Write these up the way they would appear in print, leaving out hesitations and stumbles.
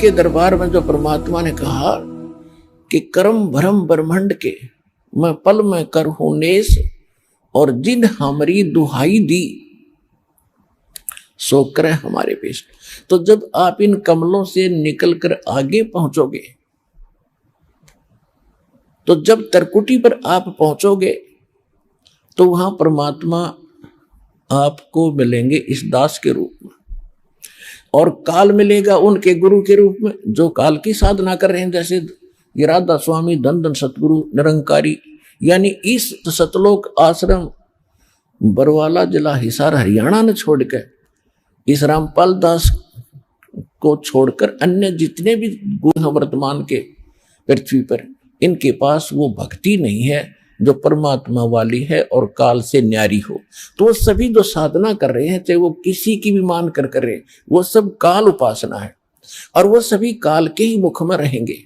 के दरबार में जो परमात्मा ने कहा कि कर्म भरम ब्रह्मंड के मैं पल में करहूं नेस, और जिन हमारी दुहाई दी सो करे हमारे पेश। तो जब आप इन कमलों से निकलकर आगे पहुंचोगे, तो जब तरकुटी पर आप पहुंचोगे तो वहां परमात्मा आपको मिलेंगे इस दास के रूप में, और काल मिलेगा उनके गुरु के रूप में जो काल की साधना कर रहे हैं, जैसे ये राधा स्वामी धन धन सतगुरु निरंकारी, यानी इस सतलोक आश्रम बरवाला जिला हिसार हरियाणा ने छोड़कर, इस रामपाल दास को छोड़कर अन्य जितने भी गुरु हैं वर्तमान के पृथ्वी पर, इनके पास वो भक्ति नहीं है जो परमात्मा वाली है और काल से न्यारी हो। तो वो सभी जो साधना कर रहे हैं, चाहे वो किसी की भी मान कर रहे, वो सब काल उपासना है, और वो सभी काल के ही मुख में रहेंगे।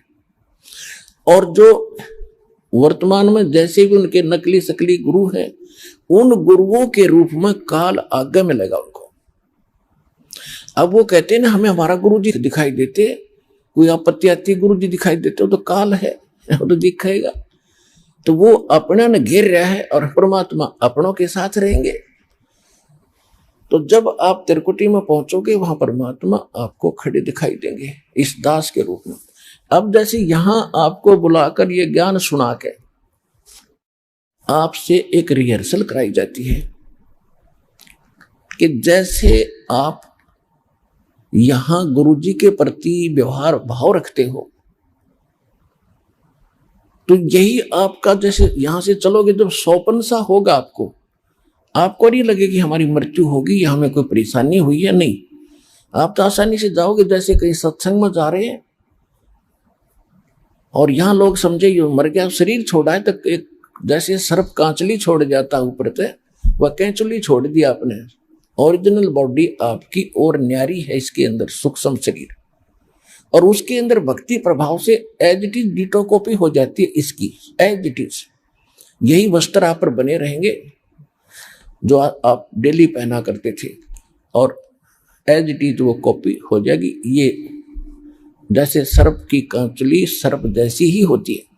और जो वर्तमान में जैसे भी उनके नकली सकली गुरु हैं, उन गुरुओं के रूप में काल आगे मिलेगा उनको। अब वो कहते हैं ना, हमें हमारा गुरु जी दिखाई देते, कोई आपत्ति आती गुरु जी दिखाई देते हो तो काल है, वो तो दिखाएगा। तो वो अपना न घेर रहा है और परमात्मा अपनों के साथ रहेंगे। तो जब आप त्रिकुटी में पहुंचोगे, वहां परमात्मा आपको खड़े दिखाई देंगे इस दास के रूप में। अब जैसे यहां आपको बुलाकर ये ज्ञान सुना के आपसे एक रिहर्सल कराई जाती है कि जैसे आप यहां गुरुजी के प्रति व्यवहार भाव रखते हो, तो यही आपका, जैसे यहां से चलोगे जब सौपन सा होगा, आपको नहीं लगेगी हमारी मृत्यु होगी या हमें कोई परेशानी हुई है, नहीं। आप तो आसानी से जाओगे, जैसे कहीं सत्संग में जा रहे हैं और यहां लोग समझे ये मर गया, शरीर छोड़ा है, तो एक जैसे सर्प कांचली छोड़ जाता ऊपर से, वह कैंचुली छोड़ दिया आपने। ओरिजिनल बॉडी आपकी और न्यारी है, इसके अंदर सूक्ष्म शरीर, और उसके अंदर भक्ति प्रभाव से as it is ditto copy हो जाती है इसकी, एज इट इज। यही वस्त्र आप पर बने रहेंगे जो आप डेली पहना करते थे, और एज इट इज वो कॉपी हो जाएगी। ये जैसे सर्प की कांचली सर्प जैसी ही होती है।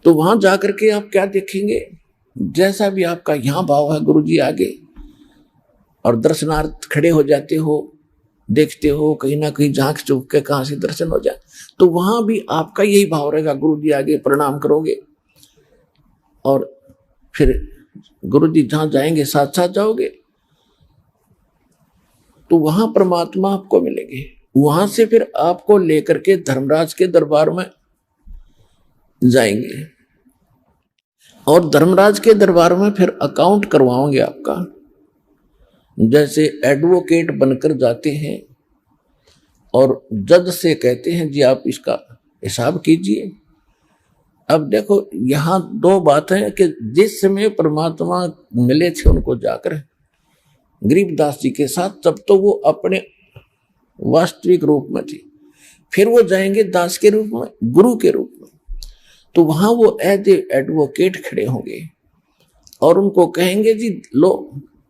तो वहां जाकर के आप क्या देखेंगे, जैसा भी आपका यहां भाव है, गुरुजी आगे और दर्शनार्थ खड़े हो जाते हो, देखते हो कहीं ना कहीं झांक चूक के कहां से दर्शन हो जाए, तो वहां भी आपका यही भाव रहेगा, गुरुजी आगे प्रणाम करोगे, और फिर गुरुजी जहां जाएंगे साथ साथ जाओगे, तो वहां परमात्मा आपको मिलेंगे। वहां से फिर आपको लेकर के धर्मराज के दरबार में जाएंगे, और धर्मराज के दरबार में फिर अकाउंट करवाओगे आपका, जैसे एडवोकेट बनकर जाते हैं और जज से कहते हैं जी आप इसका हिसाब कीजिए। अब देखो यहां दो बातें हैं कि जिस समय परमात्मा मिले थे उनको जाकर गरीबदास जी के साथ, तब तो वो अपने वास्तविक रूप में थे, फिर वो जाएंगे दास के रूप में, गुरु के रूप में, तो वहां वो एज ए एडवोकेट खड़े होंगे और उनको कहेंगे जी लो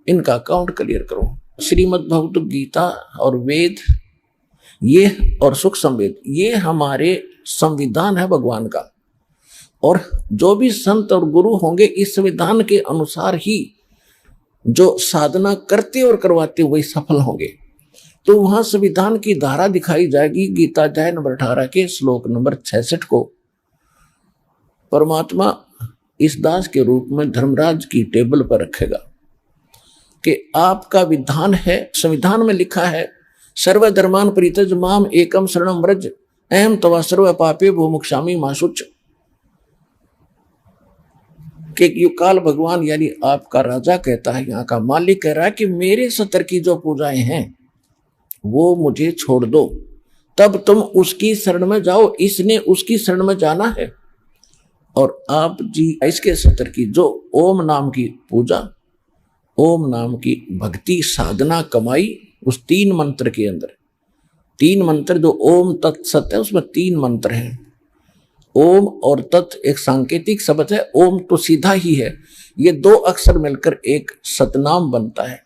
इनका अकाउंट क्लियर करो। श्रीमद् भगवत गीता और वेद ये और सुख संवेद ये हमारे संविधान है भगवान का, और जो भी संत और गुरु होंगे इस संविधान के अनुसार ही जो साधना करते और करवाते वही सफल होंगे। तो वहां संविधान की धारा दिखाई जाएगी, गीता अध्याय नंबर 18 के श्लोक नंबर 66 को परमात्मा इस दास के रूप में धर्मराज की टेबल पर रखेगा कि आपका विधान है, संविधान में लिखा है, सर्वधर्मान परित्यज माम एकम शरणम व्रज अहम तवा सर्व पापे भो मुक्षामि मा शुच। कि युकाल भगवान यानी आपका राजा कहता है, यहाँ का मालिक कह रहा है कि मेरे सतर की जो पूजाएं हैं वो मुझे छोड़ दो, तब तुम उसकी शरण में जाओ, इसने उसकी शरण में जाना है। और आप जी इसके सतर की जो ओम नाम की पूजा, ओम नाम की भक्ति साधना कमाई, उस 3 मंत्र के अंदर 3 मंत्र जो ओम तत् सत है उसमें 3 मंत्र हैं। ओम और तत् एक सांकेतिक शब्द है, ओम तो सीधा ही है, ये 2 अक्षर मिलकर एक सतनाम बनता है।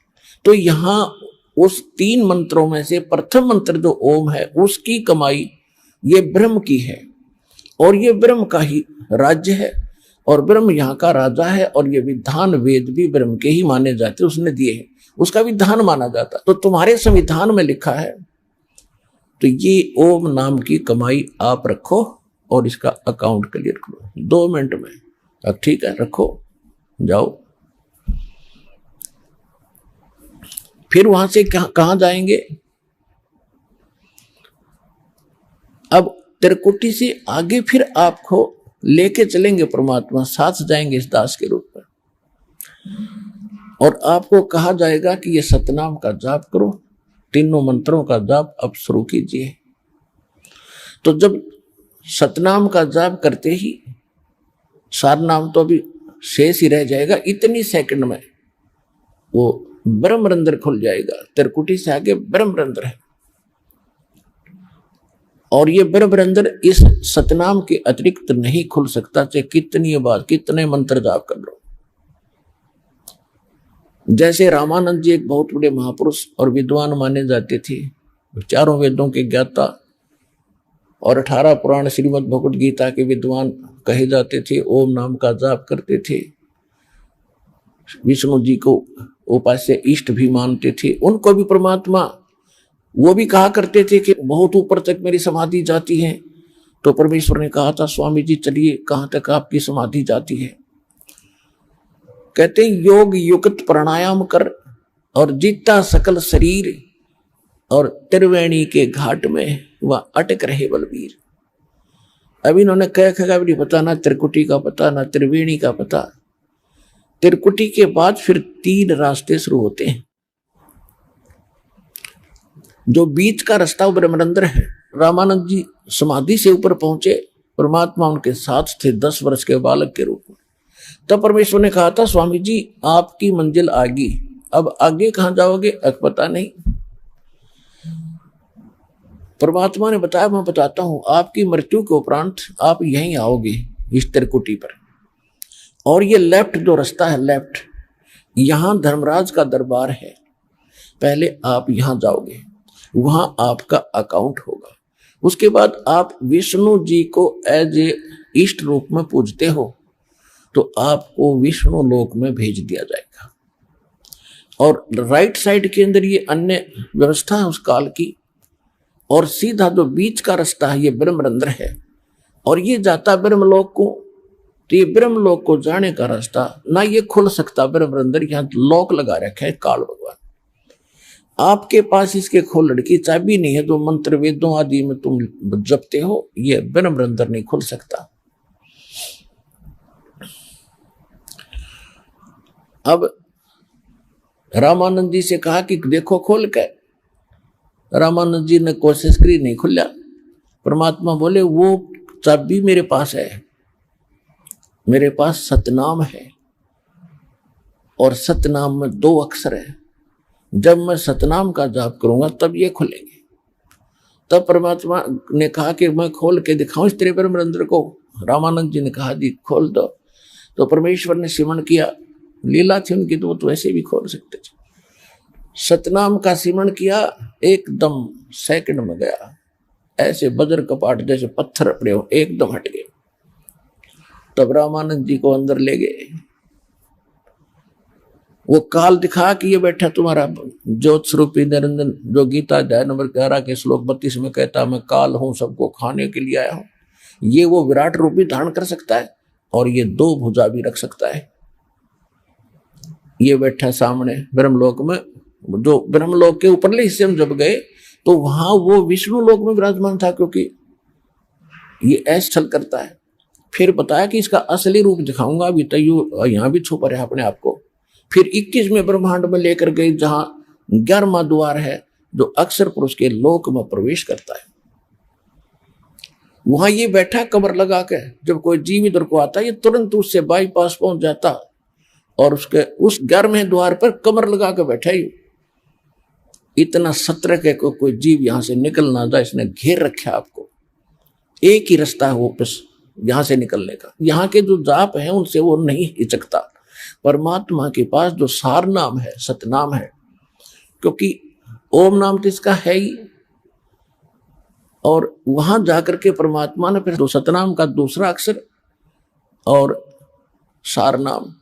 तो यहाँ उस 3 मंत्रों में से प्रथम मंत्र जो ओम है उसकी कमाई ये ब्रह्म की है, और ये ब्रह्म का ही राज्य है, और ब्रह्म यहाँ का राजा है, और ये विधान वेद भी ब्रह्म के ही माने जाते, उसने दिए हैं, उसका विधान माना जाता। तो तुम्हारे संविधान में लिखा है, तो ये ओम नाम की कमाई आप रखो और इसका अकाउंट क्लियर करो 2 मिनट में। अब ठीक है, रखो, जाओ। फिर वहां से कहां जाएंगे? अब त्रिकुटी से आगे फिर आपको लेके चलेंगे परमात्मा, साथ जाएंगे इस दास के रूप में, और आपको कहा जाएगा कि ये सतनाम का जाप करो, तीनों मंत्रों का जाप अब शुरू कीजिए। तो जब सतनाम का जाप करते ही सार नाम तो अभी शेष ही रह जाएगा, इतनी सेकंड में वो ब्रह्मरंध्र खुल जाएगा। त्रिकुटी से आगे ब्रह्मरंध्र है, और ये ब्रह्मरंध्र इस सतनाम के अतिरिक्त नहीं खुल सकता, चाहे कितनी बार कितने मंत्र जाप कर लो। जैसे रामानंद जी एक बहुत बड़े महापुरुष और विद्वान माने जाते थे, 4 वेदों के ज्ञाता और 18 पुराण श्रीमद् भगवद गीता के विद्वान कहे जाते थे, ओम नाम का जाप करते थे, विष्णु जी को उपास्य इष्ट भी मानते थे, उनको भी परमात्मा, वो भी कहा करते थे कि बहुत ऊपर तक मेरी समाधि जाती है। तो परमेश्वर ने कहा था, स्वामी जी चलिए, कहां तक आपकी समाधि जाती है? कहते योग युक्त प्राणायाम कर और जीता सकल शरीर, और त्रिवेणी के घाट में वह अटक रहे बलबीर। अब इन्होंने कह भी नहीं पता, ना त्रिकुटी का पता, ना त्रिवेणी का पता। त्रिकुटी के बाद फिर 3 रास्ते शुरू होते हैं, जो बीच का रास्ता ब्रह्मरंध्र है। रामानंद जी समाधि से ऊपर पहुंचे, परमात्मा उनके साथ थे 10 वर्ष के बालक के रूप में। तब परमेश्वर ने कहा था, स्वामी जी आपकी मंजिल आगी, अब आगे कहां जाओगे? अब पता नहीं। परमात्मा ने बताया, मैं बताता हूं, आपकी मृत्यु के उपरांत आप यहीं आओगे इस त्रिकुटी पर, और ये लेफ्ट जो रास्ता है, लेफ्ट, यहां धर्मराज का दरबार है, पहले आप यहां जाओगे, वहां आपका अकाउंट होगा। उसके बाद आप विष्णु जी को एज ए इष्ट रूप में पूजते हो, तो आपको विष्णु लोक में भेज दिया जाएगा। और राइट साइड के अंदर ये अन्य व्यवस्था है उस काल की, और सीधा जो बीच का रास्ता है ये ब्रह्मरंध्र है, और ये जाता ब्रह्मलोक को। तो ये ब्रह्मलोक को जाने का रास्ता ना ये खुल सकता ब्रह्मरंध्र, यहाँ लॉक लगा रखा है काल भगवान। आपके पास इसके खोलने की चाबी नहीं है, जो मंत्र वेदों आदि में तुम जपते हो, ये ब्रह्मरंध्र नहीं खुल सकता। अब रामानंद जी से कहा कि देखो खोल के, रामानंद जी ने कोशिश करी, नहीं खुला। परमात्मा बोले, वो चाबी मेरे पास है, मेरे पास सतनाम है, और सतनाम में 2 अक्षर है। जब मैं सतनाम का जाप करूंगा तब ये खुलेंगे। तब परमात्मा ने कहा कि मैं खोल के दिखाऊं इस तेरे ब्रह्मरंध्र को। रामानंद जी ने कहा, जी खोल दो। तो परमेश्वर ने सिमरण किया, लीला थी उनकी, तो वो तो ऐसे भी खोल सकते थे। सतनाम का सिमरण किया, एकदम सेकंड में गया, ऐसे वज्र कपाट जैसे पत्थर पड़े हो, एकदम हट गए। तब रामानंद जी को अंदर ले गए, वो काल दिखा कि ये बैठा तुम्हारा ज्योत स्वरूपी निरंजन, जो गीता अध्याय नंबर 11 के श्लोक 32 में कहता, मैं काल हूं, सबको खाने के लिए आया हूं। ये वो विराट रूप भी धारण कर सकता है, और ये 2 भुजा भी रख सकता है। ये बैठा सामने ब्रह्मलोक में, जो ब्रह्मलोक के ऊपरले हिस्से में जब गए तो वहां वो विष्णु लोक में विराजमान था, क्योंकि ये ऐसा छल करता है। फिर बताया कि इसका असली रूप दिखाऊंगा, अभी तो यहां भी छुपा रहा अपने आप को। फिर 21वें ब्रह्मांड में लेकर गए, जहां 11वां द्वार है, जो अक्षर पुरुष के लोक में प्रवेश करता है। वहां ये बैठा कमर लगा के, जब कोई जीव इधर को आता, ये तुरंत उससे बाईपास पहुंच जाता, और उसके उस 11वें द्वार पर कमर लगा के बैठा ही। इतना सतर्क है को कोई जीव यहां से निकल ना जाए, इसने घेर रखा आपको। एक ही रास्ता है वो यहां से निकलने का। यहाँ के जो जाप हैं उनसे वो नहीं हिचकता। परमात्मा के पास जो सार नाम है, सतनाम है, क्योंकि ओम नाम तो इसका है ही। और वहां जाकर के परमात्मा ने फिर सतनाम का दूसरा अक्षर और सार नाम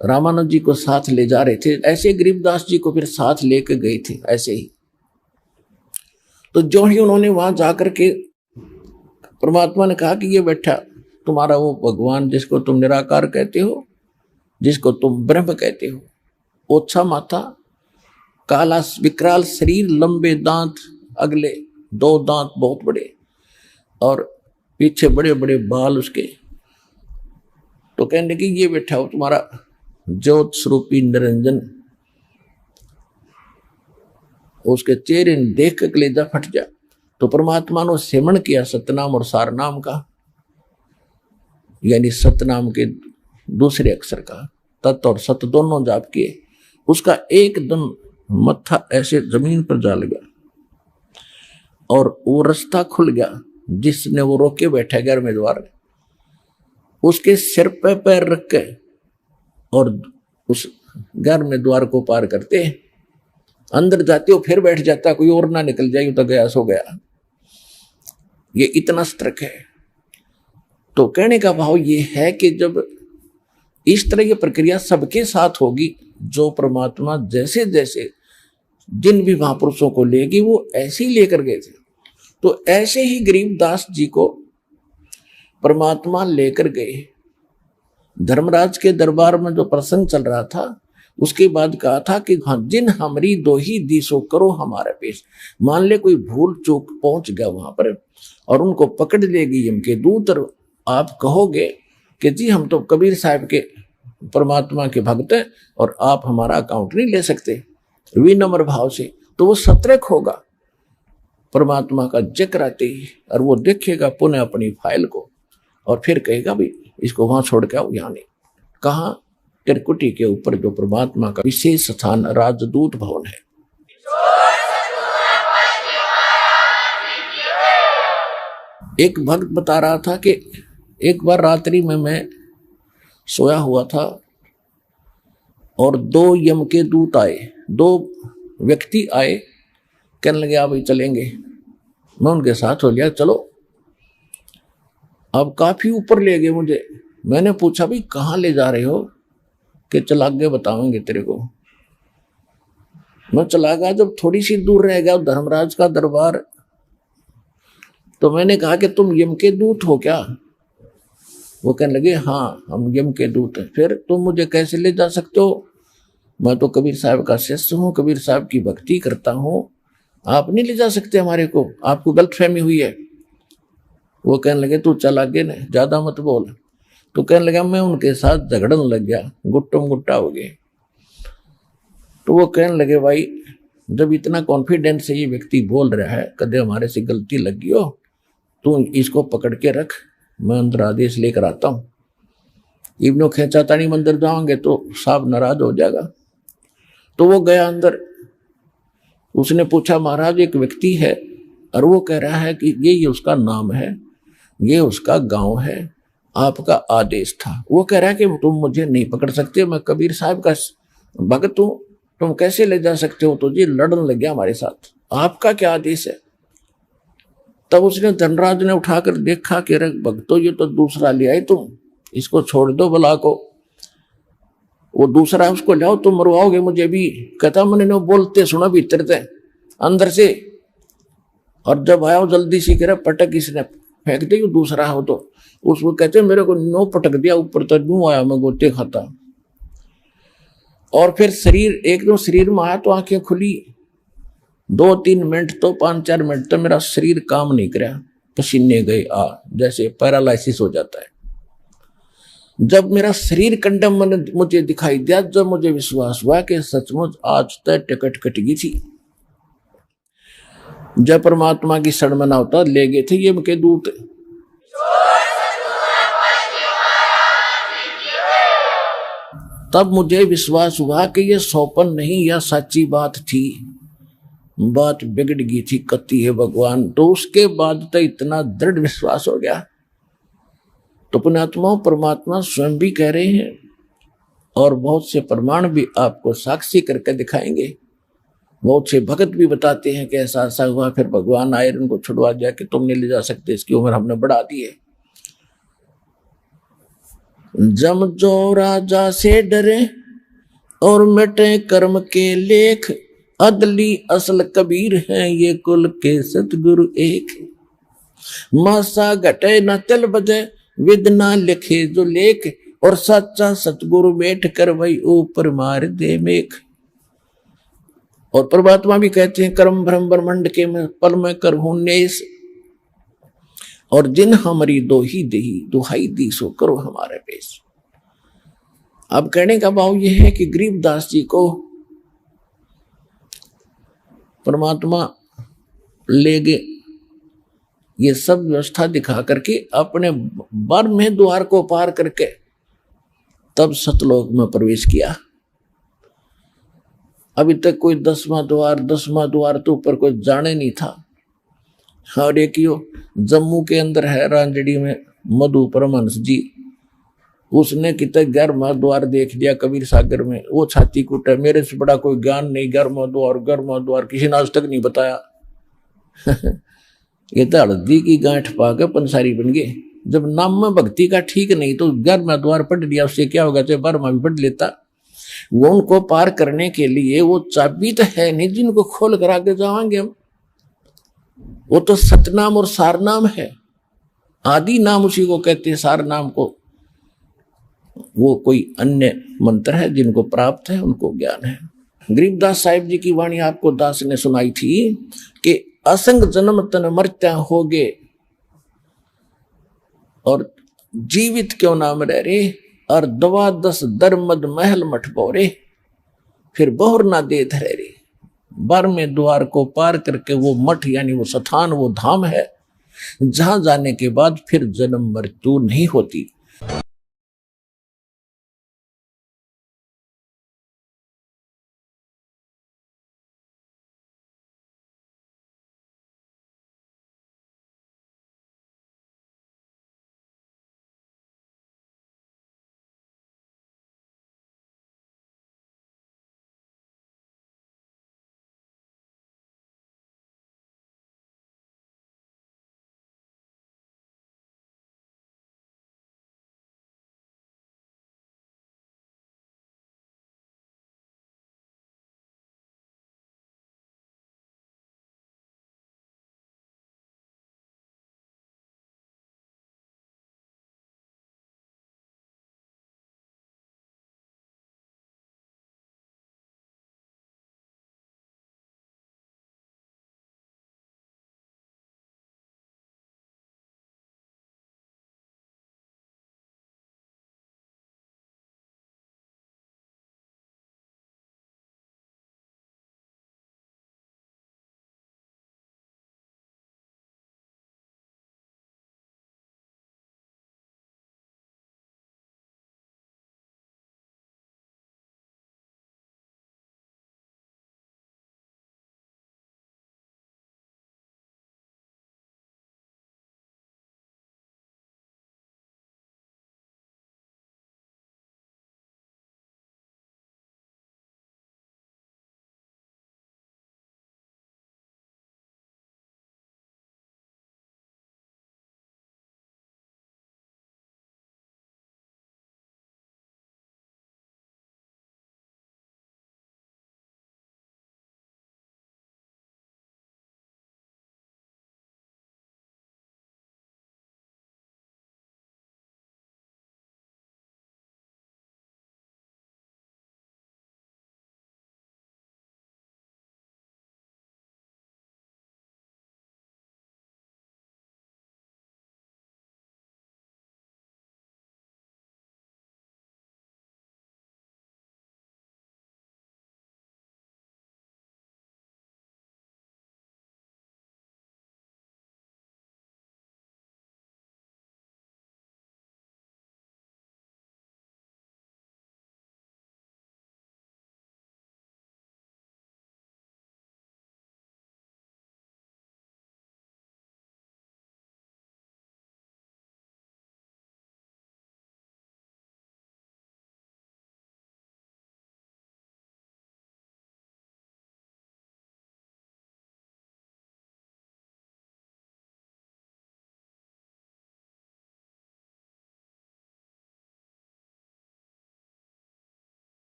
रामानंद जी को साथ ले जा रहे थे, ऐसे गरीबदास जी को फिर साथ लेके गए थे ऐसे ही। तो जो ही उन्होंने वहां जाकर के परमात्मा ने कहा कि ये बैठा तुम्हारा वो भगवान जिसको तुम निराकार कहते हो, जिसको तुम ब्रह्म कहते हो, ओछा माथा, काला विकराल शरीर, लंबे दांत, अगले 2 दांत बहुत बड़े और पीछे बड़े बड़े बाल उसके। तो कहने कि ये बैठा हो तुम्हारा ज्योत स्वरूपी निरंजन, उसके चेहरे देख के कलेजा फट जा। तो परमात्मा ने सेवन किया सतनाम और सारनाम का, यानी सतनाम के दूसरे अक्षर का, तत् और सत दोनों जाप किए। उसका एकदम मत्था ऐसे जमीन पर जा लगा और वो रास्ता खुल गया जिसने वो रोके बैठा 11वें द्वार, उसके सिर पे पैर रख के और उस 11वें द्वार को पार करते अंदर जाते हो, फिर बैठ जाता, कोई और ना निकल जाए तो गया सो गया। ये इतना स्ट्रक है। तो कहने का भाव ये है कि जब इस तरह की प्रक्रिया सबके साथ होगी, जो परमात्मा जैसे जैसे जिन भी महापुरुषों को लेगी वो ऐसे ही लेकर गए थे, तो ऐसे ही गरीबदास जी को परमात्मा लेकर गए। धर्मराज के दरबार में जो प्रसंग चल रहा था उसके बाद कहा था कि हाँ, जिन हमरी दो ही दिसो करो हमारे पेश। मान ले कोई भूल चूक पहुंच गया वहां पर और उनको पकड़ लेगी यम के दूत, और आप कहोगे कि जी हम तो कबीर साहब के परमात्मा के भक्त हैं और आप हमारा अकाउंट नहीं ले सकते, विनम्र भाव से, तो वो सतर्क होगा परमात्मा का जिक्र आते ही, और वो देखेगा पुनः अपनी फाइल को और फिर कहेगा भी इसको वहां छोड़ के आओ, यहाँ नहीं। कहाँ? त्रिकुटी के ऊपर जो परमात्मा का विशेष स्थान राजदूत भवन है। एक भक्त बता रहा था कि एक बार रात्रि में मैं सोया हुआ था और 2 यम के दूत आए, 2 व्यक्ति आए, कहने लगे आप ही चलेंगे। मैं उनके साथ हो लिया, चलो। अब काफी ऊपर ले गए मुझे। मैंने पूछा भी कहाँ ले जा रहे हो? कि चल आगे बताएंगे तेरे को। मैं चला गया, जब थोड़ी सी दूर रह गया धर्मराज का दरबार, तो मैंने कहा कि तुम यम के दूत हो क्या? वो कहने लगे हाँ हम यम के दूत हैं। फिर तुम मुझे कैसे ले जा सकते हो? मैं तो कबीर साहब का शिष्य हूँ, कबीर साहब की भक्ति करता हूँ, आप नहीं ले जा सकते हमारे को, आपको गलतफहमी हुई है। वो कहने लगे तू चल आगे न, ज्यादा मत बोल। तो कहने लगा मैं उनके साथ झगड़न लग गया, गुट्टम गुट्टा हो गए। तो वो कहने लगे भाई जब इतना कॉन्फिडेंस से ये व्यक्ति बोल रहा है, कदे हमारे से गलती लगी हो, तू इसको पकड़ के रख, मैं अंदर आदेश लेकर आता हूँ। इब्नो खेचातानी मंदिर जाओगे तो साहब नाराज हो जाएगा। तो वो गया अंदर, उसने पूछा महाराज एक व्यक्ति है और वो कह रहा है कि ये उसका नाम है, ये उसका गांव है, आपका आदेश था। वो कह रहा है कि तुम मुझे नहीं पकड़ सकते, मैं कबीर साहब का भक्त हूं, तुम कैसे ले जा सकते हो? तो जी लड़ने लग गया हमारे साथ, आपका क्या आदेश है? तब उसने धनराज ने उठाकर देखा कि अरे भक्तो ये तो दूसरा ले आई, तुम इसको छोड़ दो बला को, वो दूसरा उसको लाओ, तुम मरवाओगे मुझे भी। कहता मैंने बोलते सुना भीतर से अंदर से, और जब आया जल्दी से कह पटक इसने फेंक दी दूसरा हो। तो उसको कहते मेरे को नो पटक दिया ऊपर, तो यूं आया मैं गोते खाता। और फिर शरीर एकदम शरीर में आया तो आंखें खुली, 2-3 मिनट तो 5-4 मिनट तो मेरा शरीर काम नहीं कराया, पसीने गए जैसे पैरालाइसिस हो जाता है। जब मेरा शरीर कंडम मुझे दिखाई दिया, जब मुझे विश्वास हुआ कि सचमुच आज तक टिकट कट गई थी। जब परमात्मा की शरण में ना होता ले गए थे ये उनके दूत। तब मुझे विश्वास हुआ कि ये सौपन नहीं या सच्ची बात थी, बात बिगड़ गई थी, कती है भगवान। तो उसके बाद तो इतना दृढ़ विश्वास हो गया। तो पुण्यात्मा परमात्मा स्वयं भी कह रहे हैं और बहुत से प्रमाण भी आपको साक्षी करके दिखाएंगे बहुत से भगत भी बताते हैं कि ऐसा ऐसा हुआ, फिर भगवान आए उनको छुड़वा दिया कि तुम नहीं ले जा सकते, इसकी उम्र हमने बढ़ा दी है। जम जो राजा से डरे और मिटे कर्म के लेख, अदली असल कबीर हैं ये कुल के सतगुरु एक। मासा घटे न तिल बजे विद ना लिखे जो लेख, और सच्चा सतगुरु बैठ कर वही ऊपर मार दे मेख। और परमात्मा भी कहते हैं कर्म भ्रम ब्रह्मंड के में पल में कर हूं नेस, और जिन हमारी दो ही दही दुहाई दी सो करो हमारे पेश। अब कहने का भाव यह है कि गरीबदास जी को परमात्मा ले गए, ये सब व्यवस्था दिखा करके अपने बर में द्वार को पार करके तब सतलोक में प्रवेश किया। अभी तक कोई 10वां द्वार तो ऊपर कोई जाने नहीं था। और एक यो जम्मू के अंदर है रांजड़ी में मधु परमहंस जी, उसने कितने 11वां द्वार देख लिया कबीर सागर में। वो छाती कूटे, मेरे से बड़ा कोई ज्ञान नहीं, 11वां द्वार किसी ने आज तक नहीं बताया। ये तो हल्दी की गांठ पाकर पंसारी बन गए। जब नाम में भक्ति का ठीक नहीं तो 11वां द्वार पढ़ लिया, उससे क्या होगा, चाहे 12वां भी पढ़ लेता। वो उनको पार करने के लिए वो चाबी तो है नहीं जिनको खोल कर आगे जाएंगे हम। वो तो सतनाम और सारनाम है, आदि नाम उसी को कहते हैं, सार नाम को। वो कोई अन्य मंत्र है, जिनको प्राप्त है उनको ज्ञान है। गरीबदास साहिब जी की वाणी आपको दास ने सुनाई थी कि असंग जन्म तन मरत्या होगे, और जीवित क्यों नाम रह रे, और 12 दरमद महल मठ बोरे, फिर बहुर ना दे धरे रे। 12वें द्वार को पार करके वो मठ यानी वो स्थान, वो धाम है जहां जाने के बाद फिर जन्म मृत्यु नहीं होती।